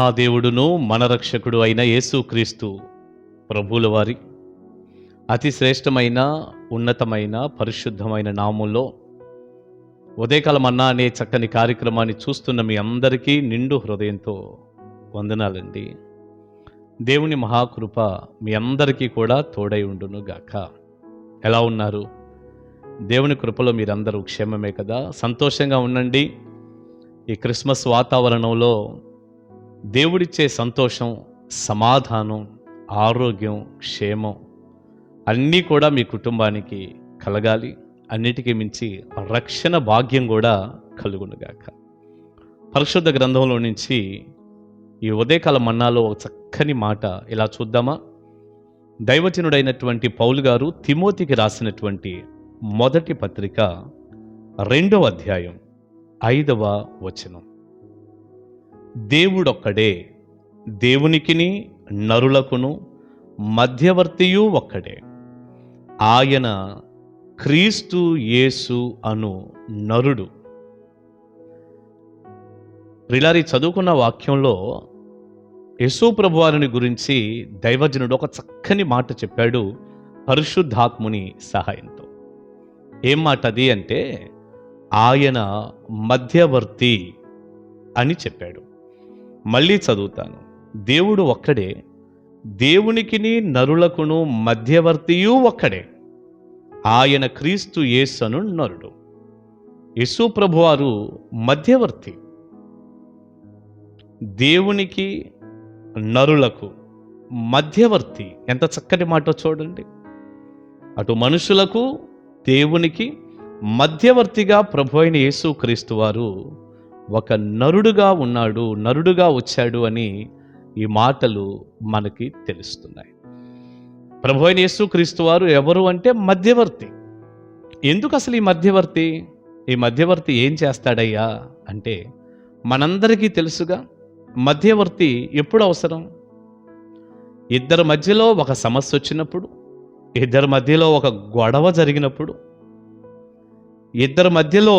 మహాదేవుడును మన రక్షకుడు అయిన యేసుక్రీస్తు ప్రభువుల వారి అతి శ్రేష్టమైన ఉన్నతమైన పరిశుద్ధమైన నామంలో ఉదయకాల మన్నా అనే చక్కని కార్యక్రమాన్ని చూస్తున్న మీ అందరికీ నిండు హృదయంతో వందనాలండి. దేవుని మహాకృప మీ అందరికీ కూడా తోడై ఉండును గాక. ఎలా ఉన్నారు? దేవుని కృపలో మీరందరూ క్షేమమే కదా? సంతోషంగా ఉండండి. ఈ క్రిస్మస్ వాతావరణంలో దేవుడిచ్చే సంతోషం, సమాధానం, ఆరోగ్యం, క్షేమం అన్నీ కూడా మీ కుటుంబానికి కలగాలి. అన్నిటికీ మించి రక్షణ భాగ్యం కూడా కలుగునుగాక. పరిశుద్ధ గ్రంథంలో నుంచి ఈ ఉదయకాల మన్నాలో ఒక చక్కని మాట ఇలా చూద్దామా? దైవజనుడైనటువంటి పౌలు గారు తిమోతికి రాసినటువంటి మొదటి పత్రిక 2వ అధ్యాయం 5వ వచనం. దేవుడొక్కడే, దేవునికిని నరులకును మధ్యవర్తియు ఒక్కడే, ఆయన క్రీస్తు యేసు అను నరుడు. ప్రిలారి చదువుకున్న వాక్యంలో యేసు ప్రభువారిని గురించి దైవజనుడు ఒక చక్కని మాట చెప్పాడు పరిశుద్ధాత్ముని సహాయంతో. ఏం మాట అది అంటే, ఆయన మధ్యవర్తి అని చెప్పాడు. మళ్ళీ చదువుతాను. దేవుడు ఒక్కడే, దేవునికిని నరులకును మధ్యవర్తియు ఒక్కడే, ఆయన క్రీస్తు యేసును నరుడు. యేసు ప్రభువారు మధ్యవర్తి. దేవునికి నరులకు మధ్యవర్తి. ఎంత చక్కటి మాట చూడండి. అటు మనుషులకు దేవునికి మధ్యవర్తిగా ప్రభు అయిన యేసు క్రీస్తు వారు ఒక నరుడుగా ఉన్నాడు, నరుడుగా వచ్చాడు అని ఈ మాటలు మనకి తెలుస్తున్నాయి. ప్రభు అయిన యేసు క్రీస్తు వారు ఎవరు అంటే మధ్యవర్తి. ఎందుకు అసలు ఈ మధ్యవర్తి? ఈ మధ్యవర్తి ఏం చేస్తాడయ్యా అంటే, మనందరికీ తెలుసుగా మధ్యవర్తి ఎప్పుడు అవసరం? ఇద్దరి మధ్యలో ఒక సమస్య వచ్చినప్పుడు, ఇద్దరి మధ్యలో ఒక గొడవ జరిగినప్పుడు, ఇద్దరి మధ్యలో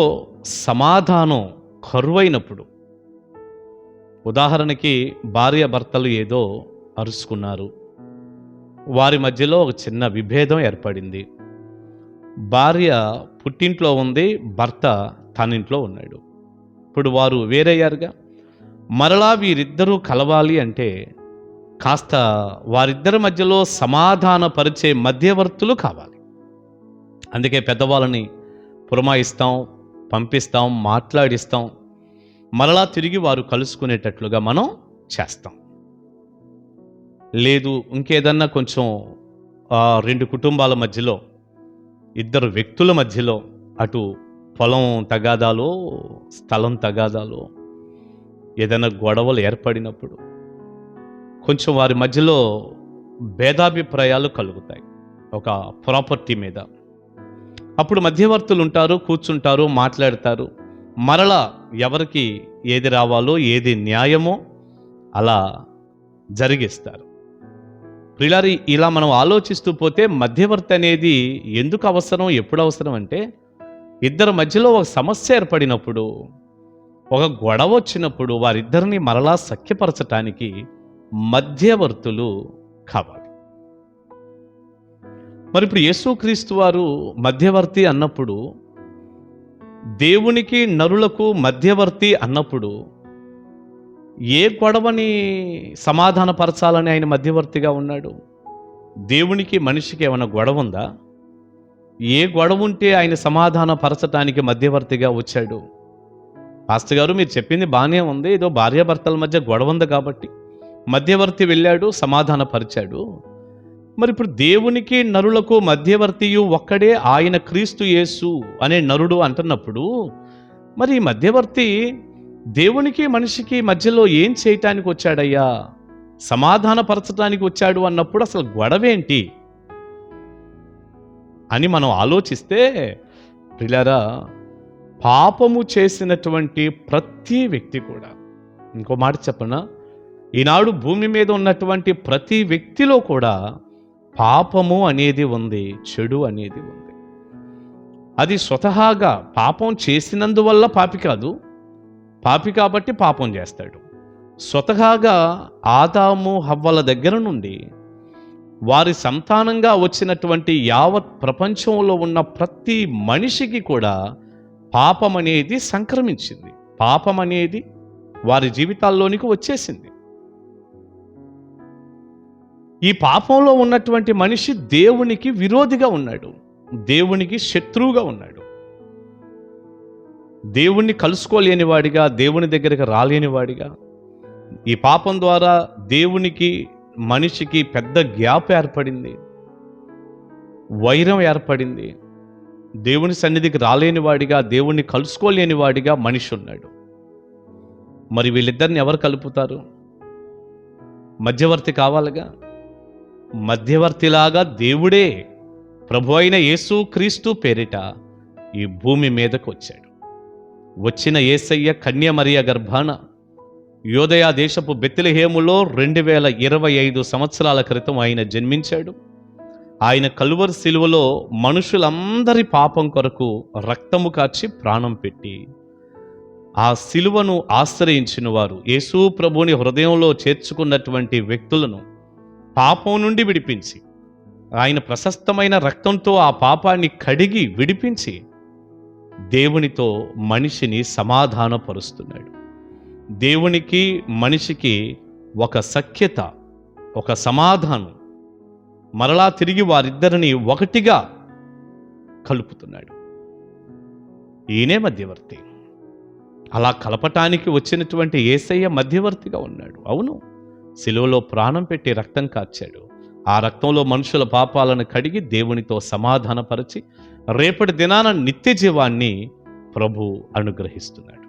సమాధానం కరువైనప్పుడు. ఉదాహరణకి భార్య భర్తలు ఏదో అరుచుకున్నారు, వారి మధ్యలో ఒక చిన్న విభేదం ఏర్పడింది. భార్య పుట్టింట్లో ఉంది, భర్త తనింట్లో ఉన్నాడు. ఇప్పుడు వారు వేరయ్యారుగా. మరలా వీరిద్దరూ కలవాలి అంటే కాస్త వారిద్దరి మధ్యలో సమాధానపరిచే మధ్యవర్తులు కావాలి. అందుకే పెద్దవాళ్ళని పురమాయిస్తాం, పంపిస్తాం, మాట్లాడిస్తాం, మరలా తిరిగి వారు కలుసుకునేటట్లుగా మనం చేస్తాం. లేదు ఇంకేదన్నా కొంచెం రెండు కుటుంబాల మధ్యలో, ఇద్దరు వ్యక్తుల మధ్యలో, అటు పొలం తగాదాలో స్థలం తగాదాలో ఏదైనా గొడవలు ఏర్పడినప్పుడు కొంచెం వారి మధ్యలో భేదాభిప్రాయాలు కలుగుతాయి ఒక ప్రాపర్టీ మీద. అప్పుడు మధ్యవర్తులు ఉంటారు, కూర్చుంటారు, మాట్లాడతారు. మరలా ఎవరికి ఏది రావాలో, ఏది న్యాయమో అలా జరిగిస్తారు. ప్రియులారి, ఇలా మనం ఆలోచిస్తూ పోతే మధ్యవర్తి అనేది ఎందుకు అవసరం, ఎప్పుడు అవసరం అంటే, ఇద్దరి మధ్యలో ఒక సమస్య ఏర్పడినప్పుడు, ఒక గొడవ వచ్చినప్పుడు వారిద్దరిని మరలా సఖ్యపరచటానికి మధ్యవర్తులు కావాలి. మరి ఇప్పుడు యేసుక్రీస్తు వారు మధ్యవర్తి అన్నప్పుడు, దేవునికి నరులకు మధ్యవర్తి అన్నప్పుడు, ఏ గొడవని సమాధానపరచాలని ఆయన మధ్యవర్తిగా ఉన్నాడు? దేవునికి మనిషికి ఏమైనా గొడవ ఉందా? ఏ గొడవ ఉంటే ఆయన సమాధానపరచటానికి మధ్యవర్తిగా వచ్చాడు? పాస్టర్ గారు మీరు చెప్పింది బాగానే ఉంది, ఏదో భార్యాభర్తల మధ్య గొడవ ఉంది కాబట్టి మధ్యవర్తి వెళ్ళాడు, సమాధానపరిచాడు. మరి ఇప్పుడు దేవునికి నరులకు మధ్యవర్తియు ఒక్కడే, ఆయన క్రీస్తు యేసు అనే నరుడు అంటున్నప్పుడు, మరి ఈ మధ్యవర్తి దేవునికి మనిషికి మధ్యలో ఏం చేయటానికి వచ్చాడయ్యా? సమాధానపరచడానికి వచ్చాడు అన్నప్పుడు అసలు గొడవేంటి అని మనం ఆలోచిస్తే, ప్రియులారా, పాపము చేసినటువంటి ప్రతి వ్యక్తి కూడా, ఇంకో మాట చెప్పనా, ఈనాడు భూమి మీద ఉన్నటువంటి ప్రతి వ్యక్తిలో కూడా పాపము అనేది ఉంది, చెడు అనేది ఉంది. అది స్వతహాగా పాపం చేసినందువల్ల పాపి కాదు, పాపి కాబట్టి పాపం చేస్తాడు. స్వతహాగా ఆదాము హవ్వల దగ్గర నుండి వారి సంతానంగా వచ్చినటువంటి యావత్ ప్రపంచంలో ఉన్న ప్రతి మనిషికి కూడా పాపం అనేది సంక్రమించింది. పాపం అనేది వారి జీవితాల్లోనికి వచ్చేసింది. ఈ పాపంలో ఉన్నటువంటి మనిషి దేవునికి విరోధిగా ఉన్నాడు, దేవునికి శత్రువుగా ఉన్నాడు. దేవుణ్ణి కలుసుకోలేనివాడిగా, దేవుని దగ్గరికి రాలేనివాడిగా, ఈ పాపం ద్వారా దేవునికి మనిషికి పెద్ద గ్యాప్ ఏర్పడింది, వైరం ఏర్పడింది. దేవుని సన్నిధికి రాలేని వాడిగా, దేవుణ్ణి కలుసుకోలేని వాడిగా మనిషి ఉన్నాడు. మరి వీళ్ళిద్దరిని ఎవరు కలుపుతారు? మధ్యవర్తి కావాలిగా. మధ్యవర్తిలాగా దేవుడే ప్రభు అయిన యేసు క్రీస్తు పేరిట ఈ భూమి మీదకు వచ్చాడు. వచ్చిన యేసయ్య కన్య మరియ గర్భాన యోదయ దేశపు బెత్లెహేములో 2025 సంవత్సరాల క్రితం ఆయన జన్మించాడు. ఆయన కలువరి సిలువలో మనుషులందరి పాపం కొరకు రక్తము కార్చి ప్రాణం పెట్టి, ఆ సిలువను ఆశ్రయించిన వారు, యేసు ప్రభుని హృదయంలో చేర్చుకున్నటువంటి వ్యక్తులను పాపం నుండి విడిపించి, ఆయన ప్రశస్తమైన రక్తంతో ఆ పాపాన్ని కడిగి విడిపించి దేవునితో మనిషిని సమాధానపరుస్తున్నాడు. దేవునికి మనిషికి ఒక సఖ్యత, ఒక సమాధానం, మరలా తిరిగి వారిద్దరిని ఒకటిగా కలుపుతున్నాడు. ఈయనే మధ్యవర్తి. అలా కలపటానికి వచ్చినటువంటి యేసయ్య మధ్యవర్తిగా ఉన్నాడు. అవును, సిలువలో ప్రాణం పెట్టి రక్తం కార్చాడు. ఆ రక్తంలో మనుషుల పాపాలను కడిగి దేవునితో సమాధానపరిచి రేపటి దినాన నిత్య జీవాన్ని ప్రభు అనుగ్రహిస్తున్నాడు.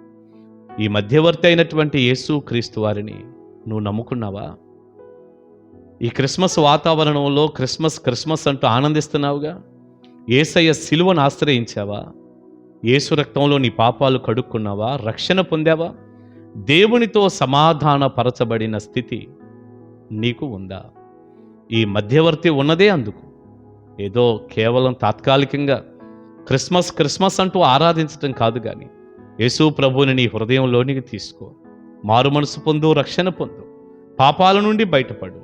ఈ మధ్యవర్తి అయినటువంటి యేసు క్రీస్తు వారిని నువ్వు నమ్ముకున్నావా? ఈ క్రిస్మస్ వాతావరణంలో క్రిస్మస్ అంటూ ఆనందిస్తున్నావుగా. యేసయ్య సిలువను ఆశ్రయించావా? యేసు రక్తంలో నీ పాపాలు కడుక్కున్నావా? రక్షణ పొందావా? దేవునితో సమాధానపరచబడిన స్థితి నీకు ఉందా? ఈ మధ్యవర్తి ఉన్నదే అందుకు. ఏదో కేవలం తాత్కాలికంగా క్రిస్మస్ అంటూ ఆరాధించటం కాదు, కానీ యేసు ప్రభువుని నీ హృదయంలోనికి తీసుకో, మారు మనసు పొందు, రక్షణ పొందు, పాపాల నుండి బయటపడు,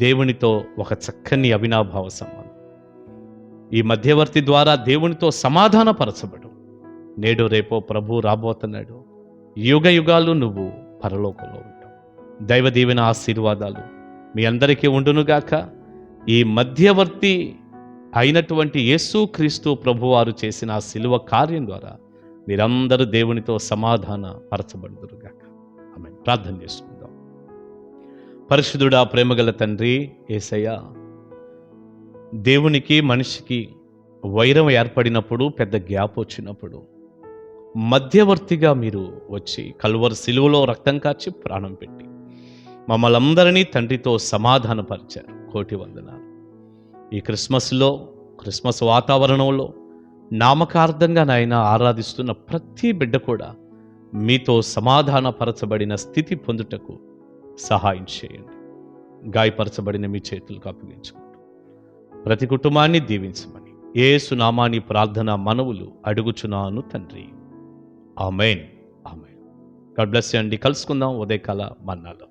దేవునితో ఒక చక్కని అవినాభావ సంబంధం. ఈ మధ్యవర్తి ద్వారా దేవునితో సమాధానపరచబడు. నేడు రేపో ప్రభు రాబోతున్నాడు. యుగ యుగాలు నువ్వు పరలోకంలో ఉంటావు. దైవ దీవెన ఆశీర్వాదాలు మీ అందరికీ ఉండునుగాక. ఈ మధ్యవర్తి అయినటువంటి యేసు క్రీస్తు ప్రభువారు చేసిన ఆ శిలువ కార్యం ద్వారా మీరందరూ దేవునితో సమాధాన పరచబడుదురుగాక. ఆమేన్. ప్రార్థన చేసుకుందాం. పరిశుద్ధుడా, ప్రేమగల తండ్రి యేసయ్య, దేవునికి మనిషికి వైరం ఏర్పడినప్పుడు, పెద్ద గ్యాప్ వచ్చినప్పుడు మధ్యవర్తిగా మీరు వచ్చి కల్వరి సిలువలో రక్తం కార్చి ప్రాణం పెట్టి మమ్మల్ని అందరినీ తండ్రితో సమాధానపరిచారు. కోటి వందనాలు. ఈ క్రిస్మస్ వాతావరణంలో నామకార్థంగా నాయన ఆరాధిస్తున్న ప్రతి బిడ్డ కూడా మీతో సమాధానపరచబడిన స్థితి పొందుటకు సహాయం చేయండి. గాయపరచబడిన మీ చేతులకు అప్పగించుకుంటూ ప్రతి కుటుంబాన్ని దీవించమని యేసు నామాని ప్రార్థన మనవులు అడుగుచున్నాను తండ్రి. ఆమేన్. ఆమేన్. గాడ్ బ్లెస్ యు అండి. కలుసుకుందాం ఉదయకాల మన్నాలో.